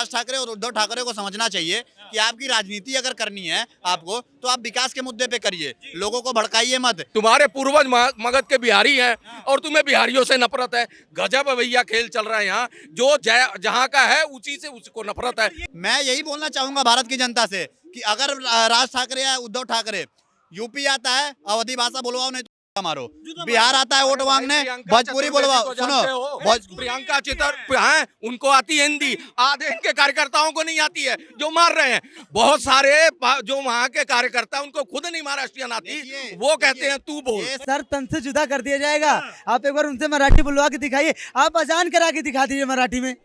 राज ठाकरे और उद्धव ठाकरे को समझना चाहिए कि आपकी राजनीति अगर करनी है आपको, तो आप विकास के मुद्दे पे करिए, लोगों को भड़काइए मत। तुम्हारे पूर्वज मगध के बिहारी हैं और तुम्हें बिहारियों से नफरत है। गजब है भैया, खेल चल रहा है यहाँ। जो जहाँ का है उसी से उसको नफरत है। मैं यही बोलना चाहूंगा भारत की जनता से कि अगर राज ठाकरे या उद्धव ठाकरे, यूपी आता है अवधी भाषा बोलवाओ नहीं तो मारो, बिहार आता है वोट मांगने भोजपुरी बोलवाओ। सुनो, प्रियंका चित्र हैं, उनको आती है हिंदी, आधे इनके कार्यकर्ताओं को नहीं आती है जो मार रहे हैं। बहुत सारे जो वहाँ के कार्यकर्ता उनको खुद नहीं महाराष्ट्रियन आती, वो कहते हैं तू बोल। सर तन से जुदा कर दिया जाएगा। आप एक बार उनसे मराठी बुलवा के दिखाइए, आप अजान करा के दिखा दीजिए मराठी में,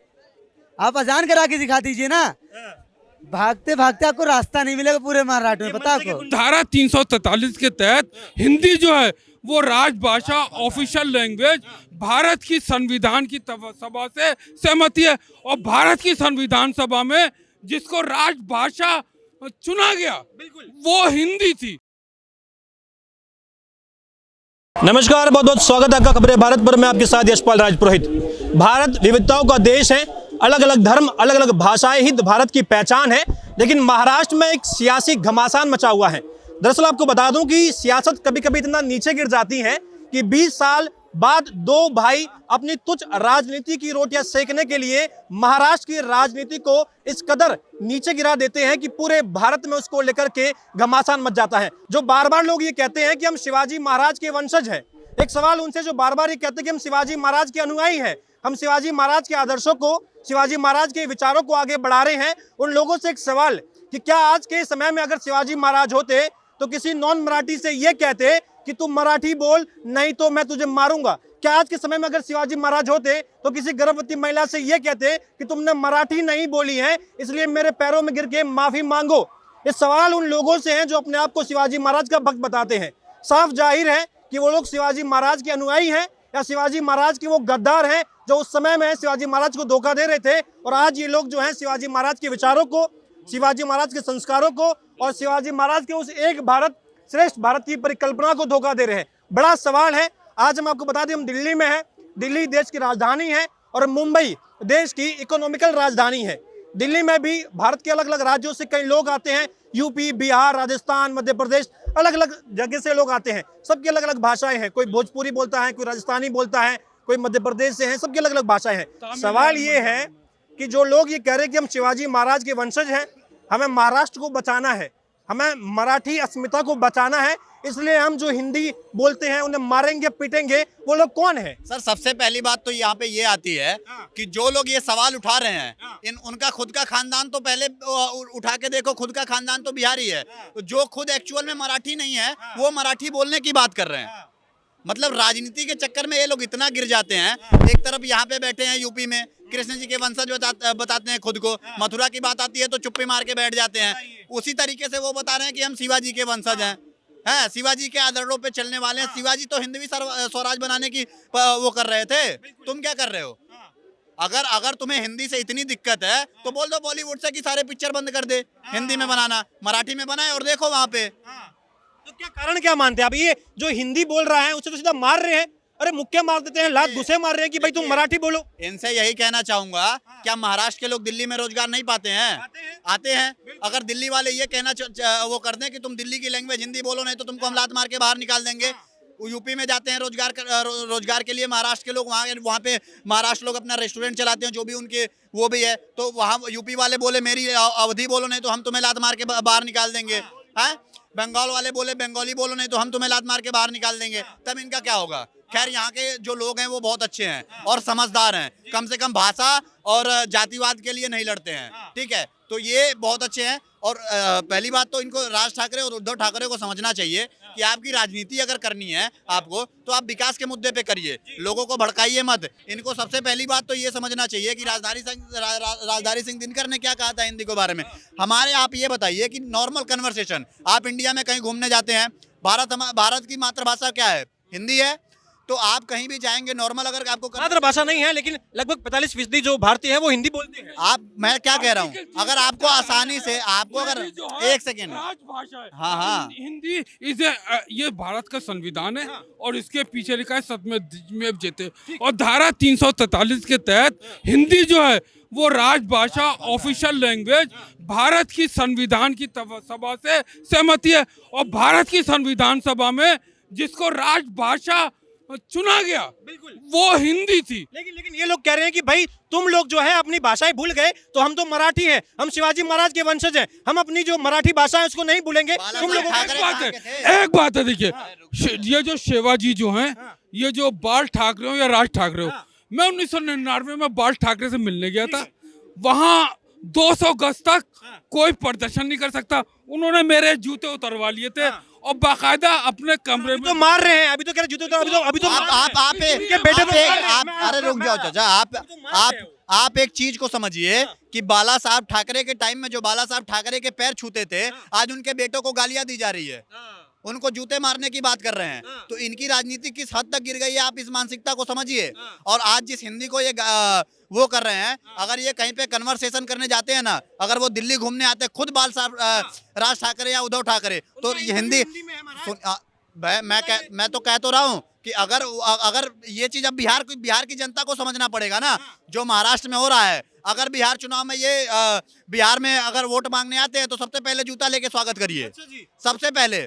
आप अजान करा के दिखा दीजिए ना। भागते भागते आपको रास्ता नहीं मिलेगा पूरे महाराष्ट्र में, पता आपको। धारा 343 के तहत हिंदी जो है वो राजभाषा ऑफिशियल लैंग्वेज भारत की संविधान की सभा से सहमति है, और भारत की संविधान सभा में जिसको राजभाषा चुना गया वो हिंदी थी। नमस्कार, बहुत बहुत स्वागत है आपका खबरें भारत पर। मैं आपके साथ यशपाल राजपुरोहित। भारत विविधताओं का देश है, अलग अलग धर्म, अलग अलग भाषाएं ही भारत की पहचान है। लेकिन महाराष्ट्र में एक सियासी घमासान मचा हुआ है। दरअसल आपको बता दूं कि सियासत कभी कभी इतना नीचे गिर जाती है कि 20 साल बाद दो भाई अपनी तुच्छ राजनीति की रोटियां सेकने के लिए महाराष्ट्र की राजनीति को इस कदर नीचे गिरा देते हैं कि पूरे भारत में उसको लेकर के घमासान मच जाता है। जो बार बार लोग ये कहते हैं कि हम शिवाजी महाराज के वंशज हैं, एक सवाल उनसे जो बार बार ये कहते हैं कि हम शिवाजी महाराज के अनुयायी हैं, हम शिवाजी महाराज के आदर्शों को, शिवाजी महाराज के विचारों को आगे बढ़ा रहे हैं, उन लोगों से एक सवाल कि क्या आज के समय में अगर शिवाजी महाराज होते तो किसी नॉन मराठी से ये कहते कि तू मराठी बोल नहीं तो मैं तुझे मारूंगा? क्या आज के समय में अगर शिवाजी महाराज होते तो किसी गर्भवती महिला से ये कहते कि तुमने मराठी नहीं बोली है इसलिए मेरे पैरों में गिर के माफी मांगो? ये सवाल उन लोगों से हैं जो अपने आप को शिवाजी महाराज का भक्त बताते हैं। साफ जाहिर है कि वो लोग शिवाजी महाराज के अनुयायी हैं या शिवाजी महाराज के वो गद्दार हैं जो उस समय में शिवाजी महाराज को धोखा दे रहे थे, और आज ये लोग जो हैं शिवाजी महाराज के विचारों को, शिवाजी महाराज के संस्कारों को और शिवाजी महाराज के उस एक भारत श्रेष्ठ भारत की परिकल्पना को धोखा दे रहे हैं। बड़ा सवाल है। आज हम आपको बता दें, हम दिल्ली में हैं। दिल्ली देश की राजधानी है और मुंबई देश की इकोनॉमिकल राजधानी है। दिल्ली में भी भारत के अलग अलग राज्यों से कई लोग आते हैं, यूपी, बिहार, राजस्थान, मध्य प्रदेश, अलग अलग जगह से लोग आते हैं। सबकी अलग अलग भाषाएं हैं, कोई भोजपुरी बोलता है, कोई राजस्थानी बोलता है, कोई मध्य प्रदेश से है, सबकी अलग अलग भाषाएं हैं। सवाल ये है कि जो लोग ये कह रहे हैं कि हम शिवाजी महाराज के वंशज हैं, हमें महाराष्ट्र को बचाना है, हमें मराठी अस्मिता को बचाना है, इसलिए हम जो हिंदी बोलते हैं उन्हें मारेंगे पीटेंगे, वो लोग कौन है? सर, सबसे पहली बात तो यहाँ पे ये आती है कि जो लोग ये सवाल उठा रहे हैं उनका खुद का खानदान तो पहले उठा के देखो, खुद का खानदान तो बिहारी है। तो जो खुद एक्चुअल में मराठी नहीं है वो मराठी बोलने की बात कर रहे हैं। मतलब राजनीति के चक्कर में ये लोग इतना गिर जाते हैं। एक तरफ यहाँ पे बैठे हैं यूपी में, कृष्ण जी के वंशज बताते हैं खुद को, मथुरा की बात आती है तो चुप्पी मार के बैठ जाते हैं। उसी तरीके से वो बता रहे हैं कि हम शिवाजी के वंशज हैं, शिवाजी के आदर्शों पे चलने वाले हैं। शिवाजी तो हिंदवी स्वराज बनाने की वो कर रहे थे, तुम क्या कर रहे हो? अगर तुम्हें हिंदी से इतनी दिक्कत है तो बोल दो बॉलीवुड से कि सारे पिक्चर बंद कर दे, हिंदी में बनाना, मराठी में बनाए और देखो वहां पे। तो क्या कारण क्या मानते हैं आप? ये जो हिंदी बोल रहा है उसे तो सीधा मार रहे हैं, अरे मुक्के मार देते हैं, लात घुसे मार रहे हैं कि भाई तुम मराठी बोलो। इनसे यही कहना चाहूंगा, क्या महाराष्ट्र के लोग दिल्ली में रोजगार नहीं पाते हैं? आते हैं। अगर दिल्ली वाले ये कहना वो कर दें कि तुम दिल्ली की लैंग्वेज हिंदी बोलो नहीं तो तुमको हम लात मार के बाहर निकाल देंगे। यूपी में जाते हैं रोजगार के लिए महाराष्ट्र के लोग, वहाँ पे महाराष्ट्र लोग अपना रेस्टोरेंट चलाते हैं, जो भी उनके वो भी है, तो वहाँ यूपी वाले बोले मेरी अवधि बोलो नहीं तो हम तुम्हें लात मार के बाहर निकाल देंगे। है, बंगाल वाले बोले बंगाली बोलो नहीं तो हम तुम्हें लात मार के बाहर निकाल देंगे। तब इनका क्या होगा? खैर, यहाँ के जो लोग हैं वो बहुत अच्छे हैं और समझदार हैं, कम से कम भाषा और जातिवाद के लिए नहीं लड़ते हैं। ठीक है, तो ये बहुत अच्छे हैं। और पहली बात तो इनको राज ठाकरे और उद्धव ठाकरे को समझना चाहिए कि आपकी राजनीति अगर करनी है आपको, तो आप विकास के मुद्दे पे करिए, लोगों को भड़काइए मत। इनको सबसे पहली बात तो ये समझना चाहिए कि राजधानी सिंह दिनकर ने क्या कहा था हिंदी के बारे में। हमारे आप ये बताइए कि नॉर्मल कन्वर्सेशन, आप इंडिया में कहीं घूमने जाते हैं, भारत की मातृभाषा क्या है? हिंदी है। तो आप कहीं भी जाएंगे नॉर्मल, अगर आपको मातृभाषा नहीं है, लेकिन लगभग 45% जो भारतीय हैं वो हिंदी बोलते हैं। आप, मैं क्या कह रहा हूँ, अगर आपको आसानी से, आपको अगर हिंदी जो है, एक सेकेंड, राजभाषा है। हाँ, हाँ। हिंदी इसे ये भारत का संविधान है और इसके पीछे लिखा है सत्यमेव जयते, और धारा 343 के तहत हिंदी जो है वो राजभाषा, ऑफिशियल लैंग्वेज भारत की संविधान की सभा से सहमति है, और भारत की संविधान सभा में जिसको राजभाषा चुना गया वो हिंदी थी। लेकिन ये लोग कह रहे हैं कि भाई तुम लोग जो है अपनी भाषाएं भूल गए, तो हम तो मराठी हैं, हम शिवाजी महाराज के वंशज हैं, हम अपनी जो मराठी भाषा है उसको नहीं भूलेंगे। तुम लोगों एक बात है, देखिए ये जो शिवाजी जो हैं, ये जो बाल ठाकरे हो या राज ठाकरे हो, मैं 1999 में बाल ठाकरे से मिलने गया था। वहां 200 गज तक कोई प्रदर्शन नहीं कर सकता, उन्होंने मेरे जूते उतरवा लिए थे और बाकायदा अपने कमरे में तो मार रहे हैं। अभी तो कह रहे जूते उतारो, अभी तो अरे रुक जाओ चाचा, आप एक चीज को समझिए कि बाला साहब ठाकरे के टाइम में जो बाला साहब ठाकरे के पैर छूते थे, आज उनके बेटों को गालियां दी जा रही है, उनको जूते मारने की बात कर रहे हैं। तो इनकी राजनीति किस हद तक गिर गई है, आप इस मानसिकता को समझिए। और आज जिस हिंदी को ये वो कर रहे हैं, अगर ये कहीं पे कन्वर्सेशन करने जाते हैं ना, अगर वो दिल्ली घूमने आते हैं खुद बाल साहब राज ठाकरे या उद्धव ठाकरे, तो ये हिंदी मैं तो कह तो रहा हूँ कि अगर ये चीज अब बिहार की जनता को समझना पड़ेगा ना, जो महाराष्ट्र में हो रहा है। अगर बिहार चुनाव में ये बिहार में अगर वोट मांगने आते हैं तो सबसे पहले जूता लेके स्वागत करिए, सबसे पहले,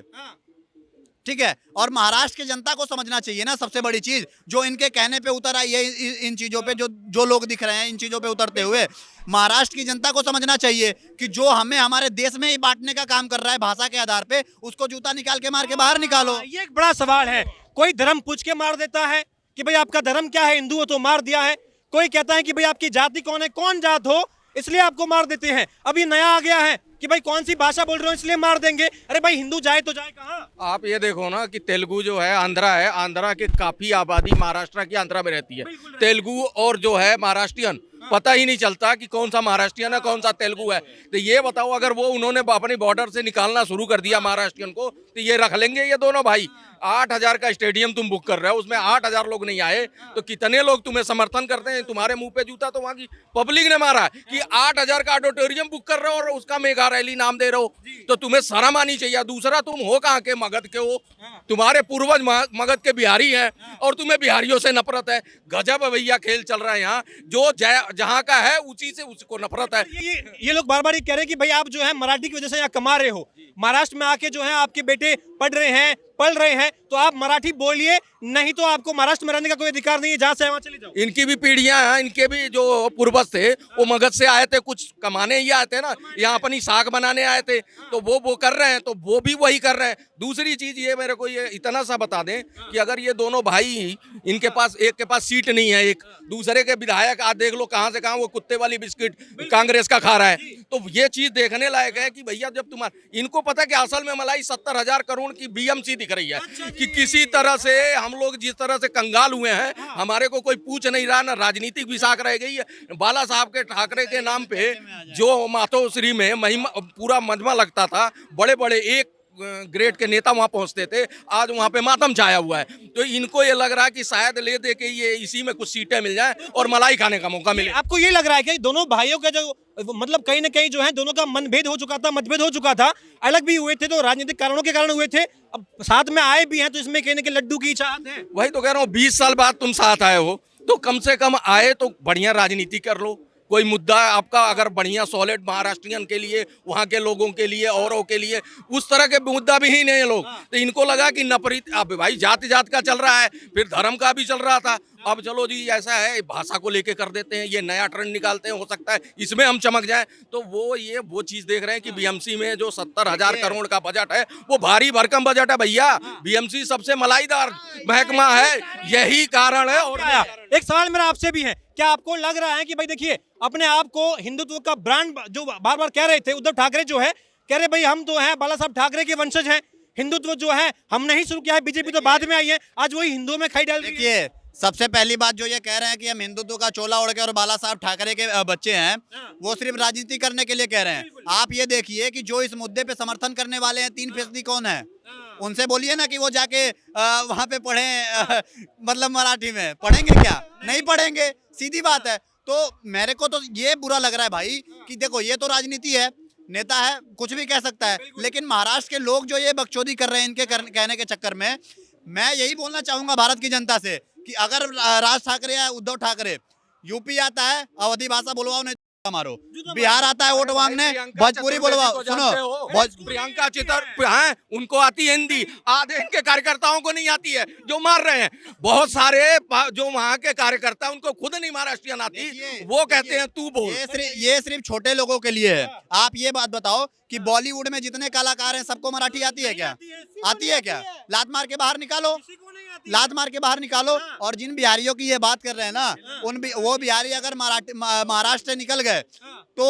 ठीक है। और महाराष्ट्र की जनता को समझना चाहिए ना, सबसे बड़ी चीज जो इनके कहने पे उतर आई है, इन चीजों पे जो लोग दिख रहे हैं इन चीजों पे उतरते हुए, महाराष्ट्र की जनता को समझना चाहिए कि जो हमें हमारे देश में ही बांटने का काम कर रहा है भाषा के आधार पे, उसको जूता निकाल के मार के बाहर निकालो। ये एक बड़ा सवाल है। कोई धर्म पूछ के मार देता है कि भाई आपका धर्म क्या है, हिंदू हो तो मार दिया है। कोई कहता है कि भाई आपकी जाति कौन है, कौन जात हो, इसलिए आपको मार देते हैं। अभी नया आ गया है कि भाई कौन सी भाषा बोल रहे हो इसलिए मार देंगे। अरे भाई हिंदू जाए तो जाए कहाँ। आप ये देखो ना कि तेलुगु जो है आंध्रा है, आंध्रा की काफी आबादी महाराष्ट्र की आंध्रा में रहती है। तेलुगु और जो है महाराष्ट्रियन पता ही नहीं चलता कि कौन सा महाराष्ट्रियन है कौन सा तेलुगु है। तो ये बताओ, अगर वो उन्होंने अपनी बॉर्डर से निकालना शुरू कर दिया महाराष्ट्रियन को, तो ये रख लेंगे ये दोनों भाई। 8,000 का स्टेडियम तुम बुक कर रहे हो, उसमें 8,000 लोग नहीं आए तो कितने लोग तुम्हें समर्थन करते हैं। तुम्हारे मुंह पे जूता तो वहाँ की पब्लिक ने मारा कि 8,000 का ऑडिटोरियम बुक कर रहे हो और उसका मेगा रैली नाम दे रहे हो, तो तुम्हें शर्म आनी चाहिए। दूसरा, तुम हो कहाँ के, मगध के हो, तुम्हारे पूर्वज मगध के बिहारी हैं और तुम्हें बिहारियों से नफरत है। गजब भैया खेल चल रहा है यहाँ, जो जहाँ का है उसी से उसको नफरत है। ये लोग बार बार कह रहे हैं कि भाई आप जो है मराठी की वजह से यहाँ कमा रहे हो, महाराष्ट्र में आके जो है आपके बेटे पढ़ रहे हैं, पढ़ रहे हैं, तो आप मराठी बोलिए, नहीं तो आपको महाराष्ट्र में रहने का कोई अधिकार नहीं है, जहाँ से वहाँ चले जाओ। इनकी भी पीढ़ियां हैं, इनके भी जो पूर्वज थे वो मगध से आए थे, कुछ कमाने ही आए थे ना, यहाँ अपनी साख बनाने आए थे, तो वो कर रहे हैं, तो वो भी वही कर रहे हैं। दूसरी चीज ये मेरे को ये इतना सा बता दें कि अगर ये दोनों भाई, इनके पास एक के पास सीट नहीं है, एक दूसरे के विधायक आज देख लो कहाँ से कहाँ वो कुत्ते वाली बिस्किट कांग्रेस का खा रहा है, तो ये चीज देखने लायक है कि भैया जब तुम्हारा, इनको पता कि असल में मलाई 70,000 करोड़ की बीएमसी दिख रही है कि किसी तरह से हम लोग जिस तरह से कंगाल हुए हैं, हमारे को कोई पूछ नहीं रहा, ना राजनीतिक विसाख रह गई है। बाला साहब के ठाकरे के नाम पे जो मातोश्री में महिमा पूरा मजमा लगता था, बड़े बड़े एक ग्रेड के नेता वहां पहुंचते थे, आज वहां पे मातम छाया हुआ है। तो इनको ये लग रहा है कि शायद ले दे के ये इसी में कुछ सीटें मिल जाए और मलाई खाने का मौका मिले। आपको ये लग रहा है कि दोनों भाइयों का जो मतलब कहीं ना कहीं जो है दोनों का मतभेद हो चुका था, अलग भी हुए थे तो राजनीतिक कारणों के कारण हुए थे, अब साथ में आए भी हैं, तो इसमें कहने के लड्डू की चाहत है। वही तो कह रहा हूँ, 20 साल बाद तुम साथ आए हो तो कम से कम आए तो बढ़िया राजनीति कर लो। कोई मुद्दा आपका अगर बढ़िया सॉलिड महाराष्ट्रियन के लिए, वहाँ के लोगों के लिए, औरों के लिए, उस तरह के मुद्दा भी ही नहीं लोग, तो इनको लगा कि नफरत, अब भाई जाति जात का चल रहा है, फिर धर्म का भी चल रहा था, अब चलो जी ऐसा है भाषा को लेके कर देते हैं, ये नया ट्रेंड निकालते हैं, हो सकता है इसमें हम चमक जाएं। तो वो चीज देख रहे हैं कि बीएमसी में जो 70,000 करोड़ का बजट है वो भारी भरकम बजट है भैया। बीएमसी सबसे मलाईदार महकमा है, यही कारण है। और एक सवाल मेरा आपसे भी है, क्या आपको लग रहा है कि भाई देखिए अपने आप को हिंदुत्व का ब्रांड जो बार बार कह रहे थे उद्धव ठाकरे, जो है कह रहे भाई हम तो हैं बाला साहब ठाकरे के वंशज हैं, हिंदुत्व जो है हम नहीं शुरू किया है, बीजेपी तो बाद में आई है, आज वही हिंदुओं में खाई डाल रही है। सबसे पहली बात जो ये कह रहे हैं कि हम हिंदुत्व का चोला ओढ़ के और बाला साहब ठाकरे के बच्चे हैं, वो सिर्फ राजनीति करने के लिए कह रहे हैं। आप ये देखिए कि जो इस मुद्दे पे समर्थन करने वाले हैं 3% कौन है, उनसे बोलिए ना कि वो जाके वहां पे पढ़े मतलब मराठी में पढ़ेंगे क्या? नहीं पढ़ेंगे, सीधी बात है। तो मेरे को तो ये बुरा लग रहा है भाई कि देखो ये तो राजनीति है, नेता है, कुछ भी कह सकता है, लेकिन महाराष्ट्र के लोग जो ये बकचोदी कर रहे हैं इनके कहने के चक्कर में, मैं यही बोलना चाहूंगा भारत की जनता से कि अगर राज ठाकरे या उद्धव ठाकरे, यूपी आता है अवधी भाषा बोलवाओ नहीं मारो, बिहार आता है वोट मांगने भोजपुरी बोलवाओ। सुनो, प्रियंका चितर हैं, उनको आती है हिंदी, आधे इनके कार्यकर्ताओं को नहीं आती है जो मार रहे हैं। बहुत सारे जो वहाँ के कार्यकर्ता उनको खुद नहीं महाराष्ट्रियन आती, वो कहते हैं तू बोल। ये सिर्फ छोटे लोगों के लिए है। आप ये बात बताओ कि बॉलीवुड में जितने कलाकार हैं सबको मराठी आती है क्या? आती है क्या? लात मार के बाहर निकालो, लात मार के बाहर निकालो। और जिन बिहारियों की ये बात कर रहे हैं ना, वो बिहारी अगर महाराष्ट्र से निकल गए तो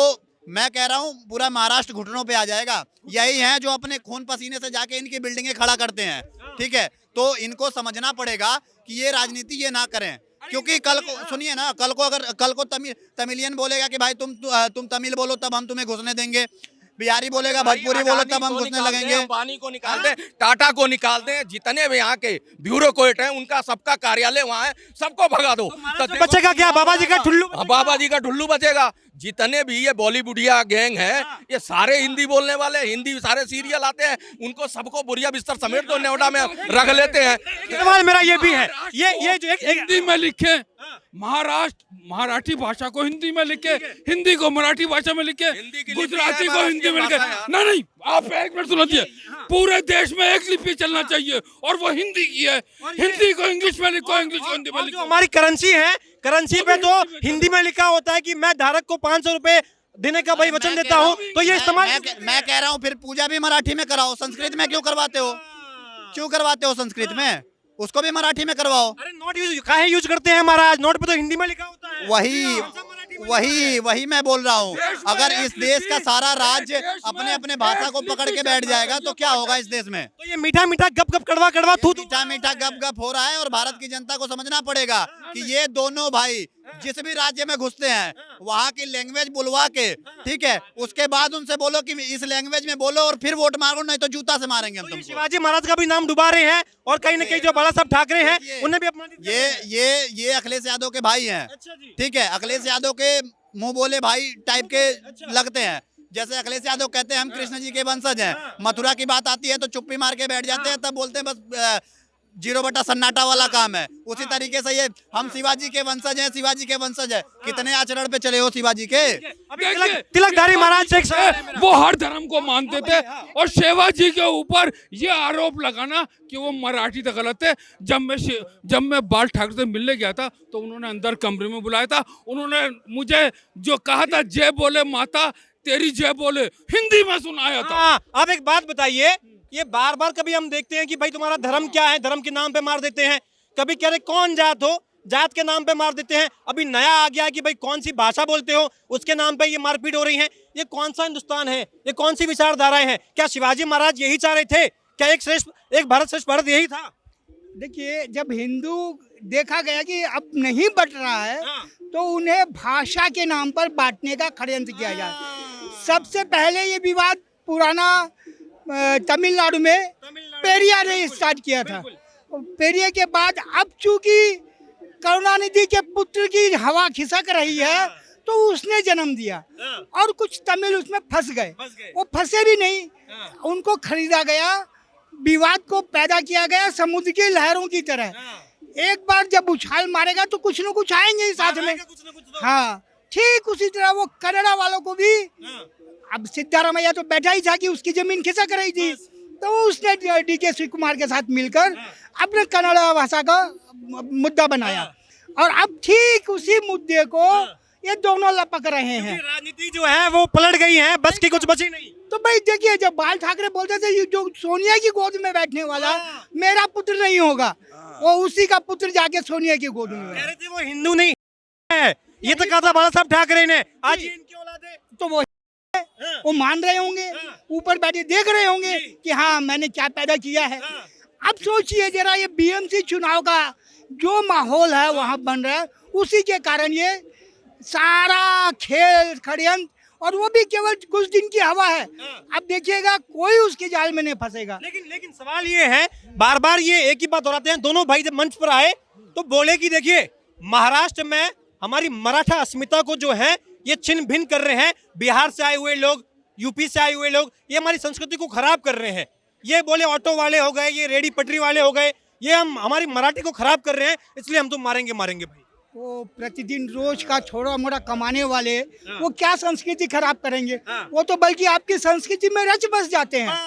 मैं कह रहा हूँ पूरा महाराष्ट्र घुटनों पे आ जाएगा। यही हैं जो अपने खून पसीने से जाके इनकी बिल्डिंगें खड़ा करते हैं, ठीक है? तो इनको समझना पड़ेगा कि ये राजनीति ये ना करें, क्योंकि कल को सुनिए ना, कल को तमिलियन बोलेगा कि भाई तुम तमिल बोलो तब हम तुम्हें घुसने देंगे, बिहारी बोलेगा भोजपुरी बोलो तब हम घुसने लगेंगे। अंबानी को निकाल दें, टाटा को निकाल दें, जितने भी यहाँ के ब्यूरोक्रेट हैं उनका सबका कार्यालय वहाँ है, सबको भगा दो। तो बचेगा क्या? बाबा जी का ठुल्लू, बाबा जी का ठुल्लू बचेगा। जितने भी ये बॉलीवुडिया गैंग है ये सारे हिंदी बोलने वाले, हिंदी सारे सीरियल आते हैं, उनको सबको बुरिया बिस्तर समेट दो, नोएडा में रख लेते हैं। सवाल मेरा ये भी है, ये जो एक हिंदी में लिखे, महाराष्ट्र मराठी भाषा को हिंदी में लिखे, हिंदी को मराठी भाषा में लिखे, गुजराती को हिंदी में लिखे। नहीं, आप एक मिनट सुनिए, पूरे देश में एक लिपि चलना चाहिए और वो हिंदी की है। हिंदी को इंग्लिश में लिखो, इंग्लिश को हिंदी में लिखो। हमारी करेंसी है, करेंसी पे तो हिंदी में लिखा होता है कि मैं धारक को 500 रुपए देने का भाई वचन देता हूँ, तो ये इस्तेमाल मैं कह रहा हूँ फिर पूजा भी मराठी में कराओ, संस्कृत में क्यों करवाते हो? क्यों करवाते हो संस्कृत में? उसको भी मराठी में करवाओ। अरे नोट काहे यूज करते हैं महाराज? नोट पे तो हिंदी में लिखा होता है। वही मैं बोल रहा हूँ। अगर इस देश का सारा राज्य अपने अपने भाषा को पकड़ के बैठ जाएगा तो क्या होगा इस देश में? तो ये मीठा मीठा गप गप कड़वा कड़वा थू थू मीठा मीठा गप गप हो रहा है और भारत की जनता को समझना पड़ेगा कि ये दोनों भाई जिस भी राज्य में घुसते हैं वहाँ की लैंग्वेज बुलवा के, ठीक है, उसके बाद उनसे बोलो कि इस लैंग्वेज में बोलो और फिर वोट मारो, नहीं तो जूता से मारेंगे हम तुमको। शिवाजी महाराज का भी नाम डुबा रहे हैं और कहीं न कहीं जो बाला साहब ठाकरे हैं उन्हें भी अपना ये अखिलेश यादव के भाई हैं, ठीक है? अखिलेश यादव के मुंह बोले भाई टाइप के लगते हैं। जैसे अखिलेश यादव कहते हैं हम कृष्ण जी के वंशज हैं, मथुरा की बात आती है तो चुप्पी मार के बैठ जाते हैं, तब बोलते हैं बस 0 सन्नाटा वाला काम है। उसी तरीके से ये हम शिवाजी के वंशज हैं, शिवाजी के वंशज है। कितने आचरण पे चले हो शिवाजी के? तिलकधारी महाराज वो हर धर्म को मानते थे और शिवाजी के ऊपर ये आरोप लगाना कि वो मराठी तो गलत है। जब मैं बाल ठाकरे से मिलने गया था तो उन्होंने अंदर कमरे में बुलाया था, उन्होंने मुझे जो कहा था जय बोले माता तेरी जय बोले, हिंदी में सुनाया था। आप एक बात बताइए, ये बार बार कभी हम देखते हैं कि भाई तुम्हारा धर्म क्या है, धर्म के नाम पे मार देते हैं, कभी कह रहे कौन जात हो, जात के नाम पे मार देते हैं, अभी नया आ गया है कि भाई कौन सी भाषा बोलते हो उसके नाम पे ये मारपीट हो रही है। ये कौन सा हिंदुस्तान है? ये कौन सी विचारधाराएं हैं? क्या शिवाजी महाराज यही चाह रहे थे? क्या एक भारत श्रेष्ठ भारत यही था? देखिए, जब हिंदू देखा गया कि अब नहीं बट रहा है तो उन्हें भाषा के नाम पर बांटने का षड्यंत्र किया जाए। सबसे पहले ये विवाद पुराना तमिलनाडु में पेरियार ने स्टार्ट किया था। पेरियार के बाद अब चूंकि करुणानिधि के पुत्र की हवा खिसक रही है तो उसने जन्म दिया और कुछ तमिल उसमें फंस गए। वो फंसे भी नहीं, उनको खरीदा गया, विवाद को पैदा किया गया समुद्र की लहरों की तरह। एक बार जब उछाल मारेगा तो कुछ न कुछ आएंगे ही साथ में। हाँ, ठीक उसी तरह वो कन्नड़ा वालों को भी, अब सिद्धारमैया तो बैठा ही था कि उसकी जमीन खिसक रही थी, तो उसने डीके शिव कुमार के साथ मिलकर अपने कन्नड़ा भाषा का मुद्दा बनाया और अब ठीक उसी मुद्दे को ये दोनों लपक रहे हैं। राजनीति जो है वो पलट गई है, बस की कुछ बची नहीं। तो भाई देखिए, जब बाल ठाकरे बोलते थे ये जो सोनिया की गोद में बैठने वाला मेरा पुत्र नहीं होगा, वो उसी का पुत्र जाके सोनिया की गोद में कह रहे थे वो हिंदू नहीं है, ये तो कहा था बाला साहब ठाकरे ने। आज इनकी औलादे तो वो मान रहे होंगे, ऊपर बैठे देख रहे होंगे कि हाँ मैंने क्या पैदा किया है। अब सोचिए जरा, ये बीएमसी चुनाव का जो माहौल है वहाँ बन रहा है, उसी के कारण ये सारा खेल षड्यंत्र और वो भी केवल कुछ दिन की हवा है। अब देखिएगा कोई उसके जाल में नहीं फंसेगा। लेकिन सवाल ये है, बार बार ये एक ही बात दोहराते हैं दोनों भाई। जब मंच पर आए तो बोले कि देखिए महाराष्ट्र में हमारी मराठा अस्मिता को जो है ये छिन्न भिन्न कर रहे हैं, बिहार से आए हुए लोग, यूपी से आए हुए लोग, ये हमारी संस्कृति को खराब कर रहे हैं। ये बोले ऑटो वाले हो गए, ये रेडी पटरी वाले हो गए, ये हम हमारी मराठी को खराब कर रहे हैं, इसलिए हम तो मारेंगे भाई। वो प्रतिदिन रोज का छोटा मोटा कमाने वाले वो क्या संस्कृति खराब करेंगे? वो तो बल्कि आपकी संस्कृति में रच बस जाते हैं।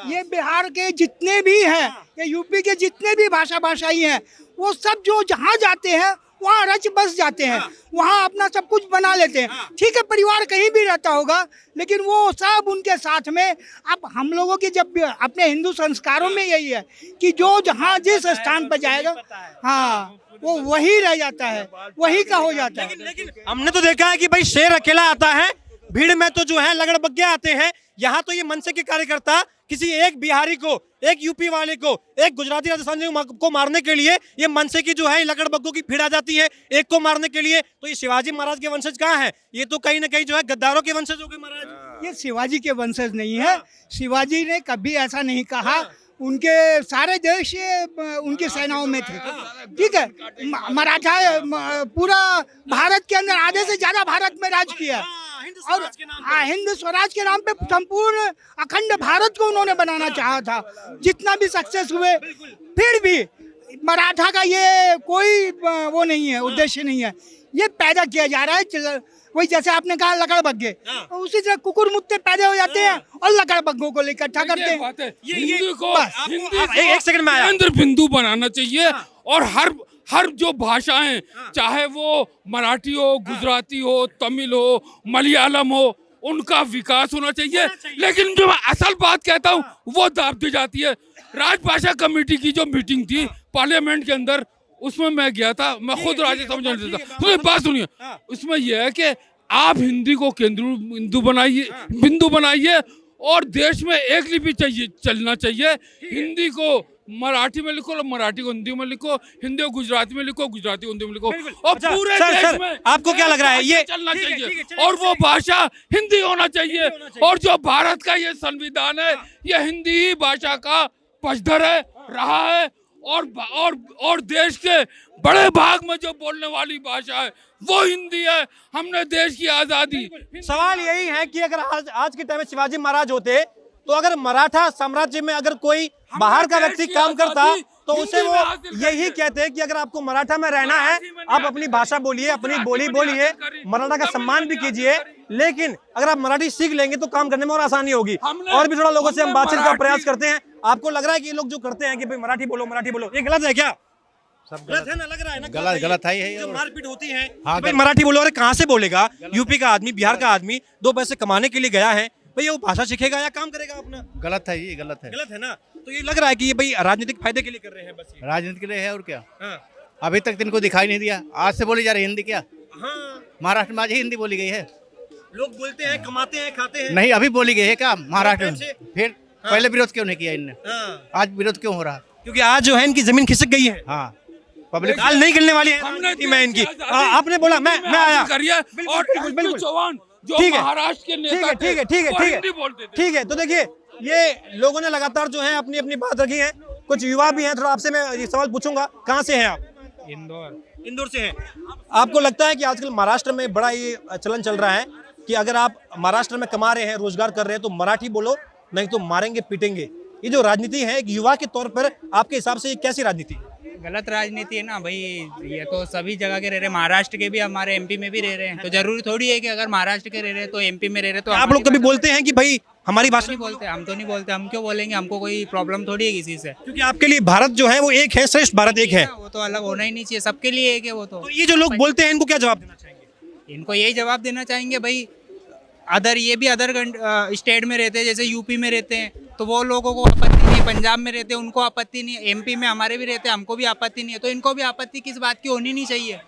ये बिहार के जितने भी हैं, ये यूपी के जितने भी भाषाई हैं, वो सब जो जहाँ जाते हैं वहाँ रच बस जाते हैं, वहाँ अपना सब कुछ बना लेते हैं। ठीक है, परिवार कहीं भी रहता होगा, लेकिन वो सब उनके साथ में। अब हम लोगों की जब अपने हिंदू संस्कारों में यही है कि जो जहाँ जिस स्थान पर जाएगा, हाँ, वो वही रह जाता है, वही का हो जाता है। लेकिन हमने तो देखा है कि भाई शेर अकेला आता है, भीड़ में तो जो है लगड़बग्गे आते हैं। यहाँ तो ये मनसे के कार्यकर्ता किसी एक बिहारी को, एक यूपी वाले को, एक गुजराती राजस्थानी को मारने के लिए ये मनसे की जो है लगड़बग्गों की भीड़ आ जाती है एक को मारने के लिए। तो ये शिवाजी महाराज के वंशज कहाँ है? ये तो कहीं ना कहीं जो है गद्दारों के वंशज हो गए महाराज। ये शिवाजी के वंशज नहीं है। शिवाजी ने कभी ऐसा नहीं कहा। उनके सारे देश उनकी सेनाओं में थे। ठीक है, मराठा पूरा भारत के अंदर आधे से ज्यादा भारत में राज किया और हिंद स्वराज के नाम पे संपूर्ण अखंड भारत को उन्होंने बनाना चाहा था। जितना भी सक्सेस हुए, फिर भी मराठा का ये कोई वो नहीं है, उद्देश्य नहीं है। ये पैदा किया जा रहा है, वही जैसे आपने कहा लकड़बग्गे, उसी तरह कुकुर मुत्ते पैदा हो जाते हैं और लकड़बग्गों को इकट्ठा करते हैं। हिंदी को एक सेकंड में केंद्र बिंदु बनाना चाहिए और हर जो भाषाएं, चाहे वो मराठी हो, गुजराती हो, तमिल हो, मलयालम हो, उनका विकास होना चाहिए। लेकिन जो मैं असल बात कहता हूँ वो दाब दी जाती है। राजभाषा कमेटी की जो मीटिंग थी पार्लियामेंट के अंदर, उसमें मैं गया था, मैं खुद राज्यसभा में देता। सुनिए बात सुनिए, उसमें यह है कि आप हिंदी को केंद्र बिंदु बनाइए और देश में एक लिपि चाहिए, चलना चाहिए। हिंदी को मराठी में लिखो, मराठी को हिंदी में लिखो, हिंदी को गुजराती में लिखो, गुजराती को हिंदी में लिखो, और पूरे देश में आपको क्या लग रहा है ये चलना चाहिए और वो भाषा हिंदी होना चाहिए। और जो भारत का ये संविधान है, ये हिंदी ही भाषा का पचधर है, रहा है और देश के बड़े भाग में जो बोलने वाली भाषा है वो हिंदी है। हमने देश की आजादी, सवाल यही है कि अगर आज के टाइम में शिवाजी महाराज होते तो अगर मराठा साम्राज्य में अगर कोई बाहर का व्यक्ति काम करता तो उसे वो यही कहते हैं कि अगर आपको मराठा में रहना है, आप अपनी भाषा बोलिए, अपनी बोली बोलिए, मराठा का सम्मान भी कीजिए। लेकिन अगर आप मराठी सीख लेंगे तो काम करने में और आसानी होगी। और भी थोड़ा लोगों से हम बातचीत का प्रयास करते हैं। आपको लग रहा है कि ये लोग जो करते हैं कि भाई मराठी बोलो, ये गलत है क्या? सब गलत है ना, लग रहा है ना? गलत है। जो मारपीट होती है, भाई मराठी बोलो, अरे कहाँ से बोलेगा? यूपी का आदमी, बिहार का आदमी 2 पैसे कमाने के लिए गया है, भाई वो भाषा सीखेगा या काम करेगा अपना? गलत है, ये गलत है ना? तो ये लग रहा है कि ये भाई राजनीतिक फायदे के लिए कर रहे हैं बस। राजनीति के लिए है और क्या। अभी तक इनको दिखाई नहीं दिया। आज से बोली जा रही हिंदी क्या? महाराष्ट्र में आज ही हिंदी बोली गई है। लोग बोलते हैं, कमाते हैं, खाते हैं। नहीं, अभी बोली गई है क्या महाराष्ट्र में? फिर पहले विरोध क्यों नहीं किया इनने? आज विरोध क्यों हो रहा? क्योंकि आज जो है इनकी जमीन खिसक गई है। हाँ, पब्लिक दाल नहीं गिरने वाली है। मैं इनकी आपने बोला, मैं आया और चौहान जो महाराष्ट्र के नेता थे, ठीक है। तो देखिए ये लोगों ने लगातार जो है अपनी अपनी बात रखी है। कुछ युवा भी हैं, थोड़ा आपसे मैं ये सवाल पूछूंगा, कहाँ से हैं आप? इंदौर से हैं। आपको लगता है कि आजकल महाराष्ट्र में बड़ा ये चलन चल रहा है कि अगर आप महाराष्ट्र में कमा रहे हैं, रोजगार कर रहे हैं तो मराठी बोलो, नहीं तो मारेंगे पीटेंगे? ये जो राजनीति है एक युवा के तौर पर आपके हिसाब से ये कैसी राजनीति है? गलत राजनीति है ना भाई। ये तो सभी जगह के रह रहे हैं, महाराष्ट्र के भी, हमारे एमपी में भी रह रहे हैं। तो जरूरी थोड़ी है कि अगर महाराष्ट्र के रह रहे हैं तो एमपी में रह रहे तो आप लोग कभी बोलते हैं कि भाई हमारी भाषा नहीं बोलते? हम तो नहीं बोलते, हम क्यों बोलेंगे? हमको कोई प्रॉब्लम थोड़ी है किसी से, क्योंकि आपके लिए भारत जो है वो एक है, श्रेष्ठ भारत एक है। वो तो अलग होना ही नहीं चाहिए, सबके लिए एक है वो तो। ये जो लोग बोलते हैं इनको क्या जवाब देना चाहिए? इनको यही जवाब देना चाहेंगे भाई, ये भी अदर स्टेट में रहते हैं, जैसे यूपी में रहते हैं तो वो लोगों को आपत्ति नहीं है, पंजाब में रहते हैं उनको आपत्ति नहीं है, एमपी में हमारे भी रहते हैं हमको भी आपत्ति नहीं है, तो इनको भी आपत्ति किस बात की होनी नहीं चाहिए।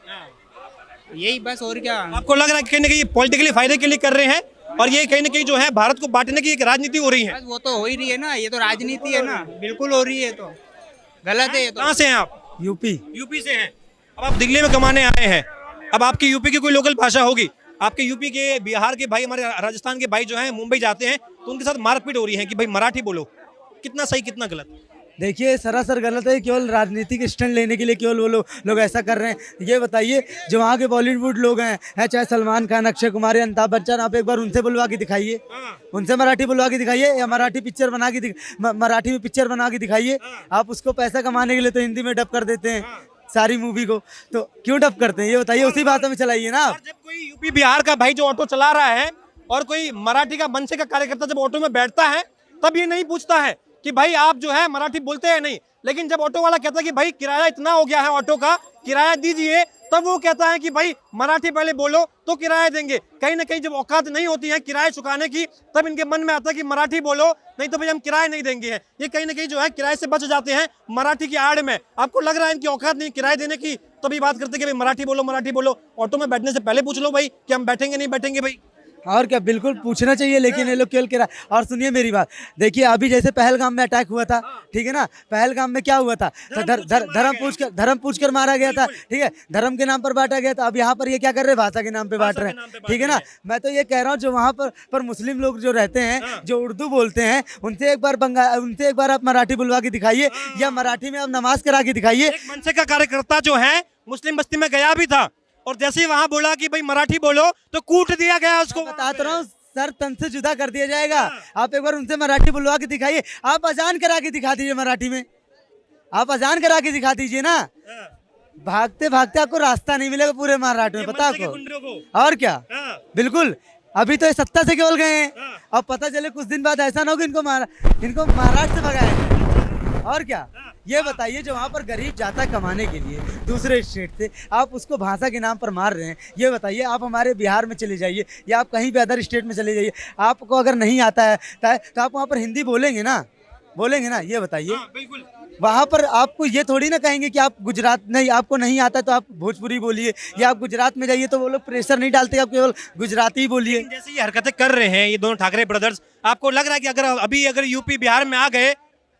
यही बस, और क्या। आपको लग रहा है कहीं ना कहीं पॉलिटिकली फायदे के लिए कर रहे हैं और ये कहीं ना कहीं जो है भारत को बांटने की एक राजनीति हो रही है? वो तो हो ही रही है ना, ये तो राजनीति है ना, बिल्कुल हो रही है। तो गलत है ये तो। कहाँ से हैं आप? यूपी से हैं। अब आप दिल्ली में कमाने आए हैं, अब आपकी यूपी की कोई लोकल भाषा होगी, आपके यूपी के, बिहार के भाई, हमारे राजस्थान के भाई जो हैं मुंबई जाते हैं तो उनके साथ मारपीट हो रही है कि भाई मराठी बोलो। कितना सही कितना गलत? देखिए सरासर गलत है, केवल राजनीतिक स्टैंड लेने के लिए केवल वो लोग ऐसा कर रहे हैं। ये बताइए जो वहाँ के बॉलीवुड लोग हैं चाहे सलमान खान, अक्षय कुमार या अमिताभ बच्चन, आप एक बार उनसे बुलवा के दिखाइए, उनसे मराठी बुलवा के दिखाइए या मराठी पिक्चर बना के मराठी में पिक्चर बना के दिखाइए। आप उसको पैसा कमाने के लिए तो हिंदी में डब कर देते हैं सारी मूवी को, तो क्यों डब करते हैं ये बताइए, उसी भाषा में चलाइए ना। और जब कोई यूपी बिहार का भाई जो ऑटो चला रहा है और कोई मराठी का मनसे का कार्यकर्ता जब ऑटो में बैठता है तब ये नहीं पूछता है कि भाई आप जो है मराठी बोलते हैं नहीं, लेकिन जब ऑटो वाला कहता है कि भाई किराया इतना हो गया है, ऑटो का किराया दीजिए, तब वो कहता है कि भाई मराठी पहले बोलो तो किराया देंगे। कहीं ना कहीं जब औकात नहीं होती है किराया चुकाने की तब इनके मन में आता है कि मराठी बोलो नहीं तो भाई हम किराया नहीं देंगे। है ये कहीं ना कहीं जो है किराए से बच जाते हैं मराठी की आड़ में। आपको लग रहा है इनकी औकात नहीं किराया देने की, तभी बात करते कि भाई मराठी बोलो मराठी बोलो। ऑटो में बैठने से पहले पूछ लो भाई कि हम बैठेंगे नहीं बैठेंगे भाई। और क्या, बिल्कुल पूछना चाहिए, लेकिन ये लोग केवल किराया। और सुनिए मेरी बात, देखिए अभी जैसे पहलगाम में अटैक हुआ था, ठीक है ना, पहलगाम में क्या हुआ था, तो धर्म पूछ कर मारा गया था, ठीक है, धर्म के नाम पर बांटा गया था। अब यहाँ पर ये क्या कर रहे हैं, भाषा के नाम पे बांट रहे हैं, ठीक है ना। मैं तो ये कह रहा हूँ जो वहाँ पर मुस्लिम लोग जो रहते हैं, जो उर्दू बोलते हैं, उनसे एक बार आप मराठी बुलवा के दिखाइए या मराठी में आप नमाज करा के दिखाइए। मनसे का कार्यकर्ता जो है मुस्लिम बस्ती में गया भी था और जैसे ही वहां बोला कि भाई मराठी बोलो तो कूट दिया गया उसको। बता तो रहा हूँ सर, तन से जुदा कर दिया जाएगा। आप एक बार उनसे मराठी बुलवा के दिखाइए, आप अजान करा के दिखा दीजिए मराठी में, आप अजान करा के दिखा दीजिए ना। भागते भागते आपको रास्ता नहीं मिलेगा पूरे महाराष्ट्र में, पता आपको। और क्या, बिल्कुल। अभी तो ये सत्ता से केवल गए हैं, अब पता चले कुछ दिन बाद ऐसा ना हो कि इनको महाराष्ट्र से भगाए। और क्या, ये बताइए जो वहाँ पर गरीब जाता है कमाने के लिए दूसरे स्टेट से, आप उसको भाषा के नाम पर मार रहे हैं। ये बताइए आप हमारे बिहार में चले जाइए या आप कहीं भी अदर स्टेट में चले जाइए, आपको अगर नहीं आता है तो आप वहाँ पर हिंदी बोलेंगे ना, ये बताइए। बिल्कुल। वहाँ पर आपको ये थोड़ी ना कहेंगे कि आप गुजरात नहीं, आपको नहीं आता तो आप भोजपुरी बोलिए, या आप गुजरात में जाइए तो वो लोग प्रेशर नहीं डालते आप केवल गुजराती ही बोलिए। जैसे ये हरकतें कर रहे हैं ये दोनों ठाकरे ब्रदर्स, आपको लग रहा है कि अगर यूपी बिहार में आ गए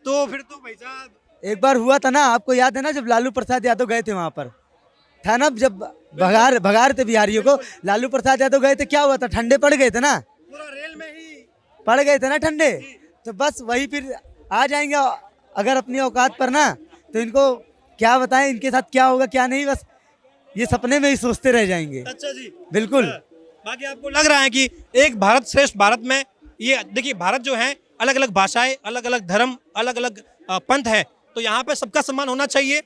तो फिर तो भाई साहब। एक बार हुआ था ना, आपको याद है ना, जब लालू प्रसाद यादव गए थे वहाँ पर, था ना, जब भगा रहे थे बिहारियों को, लालू प्रसाद यादव गए थे, क्या हुआ था, ठंडे पड़ गए थे ना, पूरा रेल में ही पड़ गए थे ना ठंडे। तो बस वही फिर आ जाएंगे अगर अपनी औकात पर ना, तो इनको क्या बताएं इनके साथ क्या होगा क्या नहीं, बस ये सपने में ही सोचते रह जाएंगे। अच्छा जी, बिल्कुल। बाकी आपको लग रहा है कि एक भारत श्रेष्ठ भारत में, ये देखिए भारत जो है अलग अलग भाषाएं, अलग अलग धर्म, अलग अलग पंथ है, तो यहाँ पे सबका सम्मान होना चाहिए।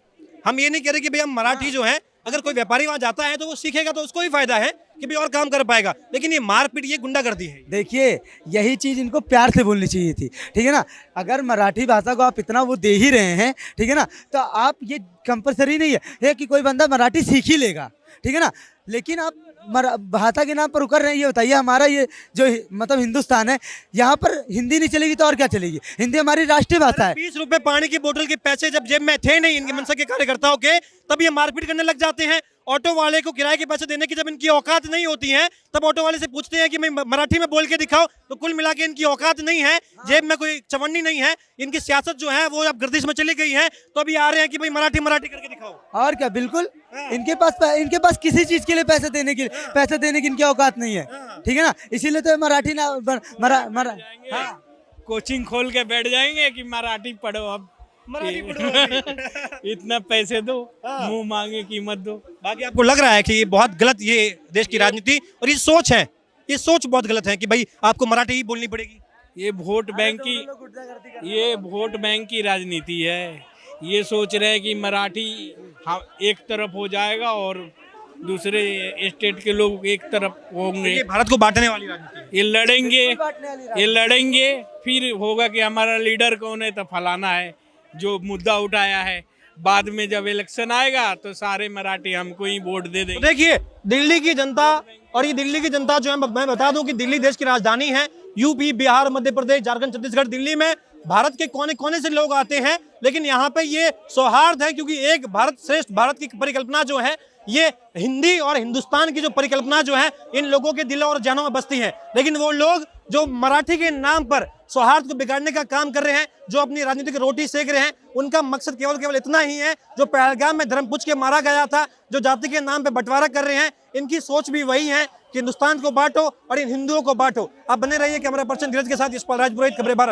हम ये नहीं कह रहे कि भाई हम मराठी जो है, अगर कोई व्यापारी वहाँ जाता है तो वो सीखेगा तो उसको ही फायदा है कि भाई और काम कर पाएगा, लेकिन ये मारपीट, ये गुंडागर्दी है। देखिए यही चीज़ इनको प्यार से बोलनी चाहिए थी, ठीक है ना। अगर मराठी भाषा को आप इतना वो दे ही रहे हैं, ठीक है ना, तो आप ये कंपलसरी नहीं है कि कोई बंदा मराठी सीख ही लेगा, ठीक है ना, लेकिन आप भाषा के नाम पर उकर रहे हैं। ये बताइए हमारा ये जो मतलब हिंदुस्तान है, यहाँ पर हिंदी नहीं चलेगी तो और क्या चलेगी, हिंदी हमारी राष्ट्रीय भाषा है। 20 रुपए पानी की बोतल के पैसे जब जेब में थे नहीं इनके मनसा के कार्यकर्ताओं के, तब ये मारपीट करने लग जाते हैं। ऑटो वाले को किराए के पैसे देने की जब इनकी औकात नहीं होती है, तब ऑटो वाले से पूछते हैं कि मैं मराठी में बोल के दिखाओ, तो कुल मिला के इनकी औकात नहीं है, जेब में कोई चवन्नी नहीं है, इनकी सियासत जो है वो अब गर्दिश में चली गई है, तो अभी आ रहे हैं कि भाई मराठी करके दिखाओ। और क्या, बिल्कुल। इनके पास किसी चीज के लिए पैसे देने की इनकी औकात नहीं है, ठीक है ना, इसीलिए तो मराठी ना कोचिंग खोल के बैठ जाएंगे कि मराठी पढ़ो, अब इतना पैसे दो, मुंह मांगे कीमत दो। बाकी आपको लग रहा है कि ये बहुत गलत, ये देश की राजनीति और ये सोच है, ये सोच बहुत गलत है कि भाई आपको मराठी ही बोलनी पड़ेगी। ये वोट बैंक की राजनीति है। ये सोच रहे हैं कि मराठी एक तरफ हो जाएगा और दूसरे स्टेट के लोग एक तरफ होंगे। ये भारत को बांटने वाली राजनीति। ये लड़ेंगे, फिर होगा कि हमारा लीडर कौन है, तो फलाना है जो मुद्दा उठाया है। बाद में जब इलेक्शन आएगा तो सारे मराठी हमको ही वोट दे देंगे। देखिए दिल्ली की जनता, और ये दिल्ली की जनता जो है, मैं बता दूं कि दिल्ली देश की राजधानी है। यूपी, बिहार, मध्य प्रदेश, झारखंड, छत्तीसगढ़, दिल्ली में भारत के कोने कोने से लोग आते हैं, लेकिन यहाँ पे ये सौहार्द है, क्योंकि एक भारत श्रेष्ठ भारत की परिकल्पना जो है, ये हिंदी और हिंदुस्तान की जो परिकल्पना जो है, इन लोगों के दिलों और जानों में बसती है। लेकिन वो लोग जो मराठी के नाम पर सौहार्द को बिगाड़ने का काम कर रहे हैं, जो अपनी राजनीतिक रोटी सेक रहे हैं, उनका मकसद केवल इतना ही है, जो पहलगाम में धर्म पूछ के मारा गया था, जो जाति के नाम पे बंटवारा कर रहे हैं, इनकी सोच भी वही है कि हिंदुस्तान को बांटो और इन हिंदुओं को बांटो। आप बने रहिए कैमरा पर्सन धीरज के साथ, यशपाल राजपुरोहित, खबरें भारत।